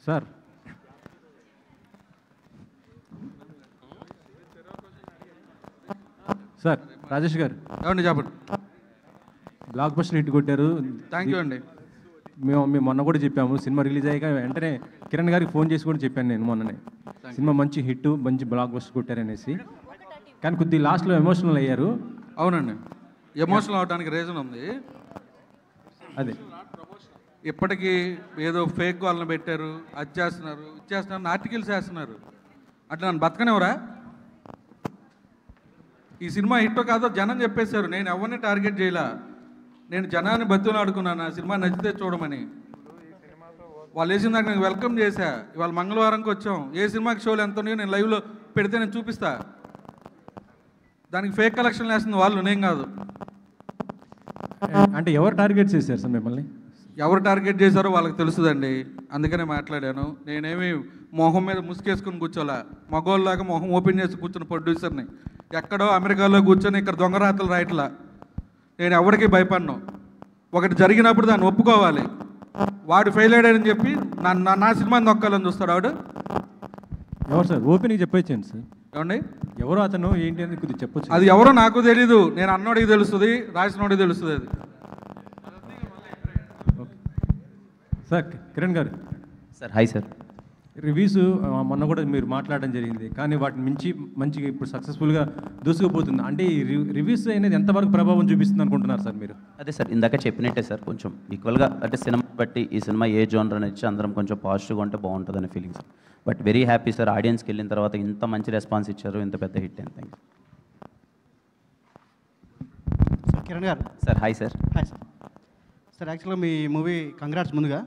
Sir sir Rajesh గారు ఏమండి చెప్పండి. బ్లాక్ బస్టర్ హిట్ కొట్టారు. థ్యాంక్ యూ అండి. మేము మొన్న కూడా చెప్పాము, సినిమా రిలీజ్ అయ్యాక వెంటనే కిరణ్ గారికి ఫోన్ చేసి కూడా చెప్పాను నేను మొన్ననే, సినిమా మంచి హిట్, మంచి బ్లాక్ బస్టర్ కొట్టారనేసి. కానీ కొద్ది లాస్ట్లో ఎమోషనల్ అయ్యారు. అవునండి, ఎమోషనల్ అవడానికి రీజన్ ఉంది. అదే ఇప్పటికీ ఏదో ఫేక్ వాళ్ళని పెట్టారు, అది చేస్తున్నారు, ఇది చేస్తున్నారు, ఆర్టికల్స్ వేస్తున్నారు. అట్లా నన్ను బతకనివరా? ఈ సినిమా హిట్ కాదో జనం చెప్పేశారు. నేను ఎవరిని టార్గెట్ చేయలా, నేను జనాన్ని బతులు ఆడుకున్నాను ఆ సినిమా నచ్చితే చూడమని. వాళ్ళు వేసిన దాకా నేను వెల్కమ్ చేశా. ఇవాళ మంగళవారంకి వచ్చాం. ఏ సినిమాకి షోలు ఎంత ఉన్నాయో నేను లైవ్లో పెడితే నేను చూపిస్తా. దానికి ఫేక్ కలెక్షన్లు వేస్తుంది వాళ్ళు, నేను కాదు. అంటే ఎవరు టార్గెట్ చేశారు సార్ మిమ్మల్ని? ఎవరు టార్గెట్ చేశారో వాళ్ళకి తెలుస్తుందండి, అందుకనే మాట్లాడాను. నేనేమి మొహం మీద ముసుకేసుకుని కూర్చోలే, మగోళ్ళలాగా మొహం ఓపెన్ చేసి కూర్చున్న ప్రొడ్యూసర్ని. ఎక్కడో అమెరికాలో కూర్చొని ఇక్కడ దొంగరాతలు రాయట్లా. నేను ఎవరికి భయపడను. ఒకటి జరిగినప్పుడు దాన్ని ఒప్పుకోవాలి. వాడు ఫెయిల్ అయ్యాడని చెప్పి నా సినిమాని నొక్కాలని చూస్తాడు వాడు. ఎవరు సార్? ఓపెన్గా చెప్పొచ్చండి సార్. ఏమండి ఎవరు అతను ఏంటి అని కొద్దిగా చెప్పొచ్చు. అది ఎవరో నాకు తెలీదు, నేను అన్నోడికి తెలుస్తుంది, రాసినోడికి తెలుస్తుంది. అది sir Kiran garu. Sir hi sir. Reviews మొన్న కూడా మీరు మాట్లాడడం జరిగింది, కానీ వాటిని మించి మంచిగా ఇప్పుడు సక్సెస్ఫుల్గా దూసుకుపోతుంది. అంటే ఈ రివ్యూస్ అనేది ఎంతవరకు ప్రభావం చూపిస్తుంది అనుకుంటున్నారు సార్ మీరు? అదే సార్ ఇందాక చెప్పినట్టే సార్, కొంచెం ఈక్వల్గా అంటే సినిమా బట్టి ఈ సినిమా ఏ జోనర్ అని ఇచ్చి అందరం కొంచెం పాజిటివ్గా ఉంటే బాగుంటుంది అనే feeling sir. But very happy sir, ఆడియన్స్కి వెళ్ళిన తర్వాత ఇంత మంచి రెస్పాన్స్ ఇచ్చారు, ఇంత పెద్ద హిట్ అని. Thank you sir. Kiran garu. Sir hi sir. Hi sir. Sir యాక్చువల్గా మీ మూవీ కంగ్రాట్స్ ముందుగా.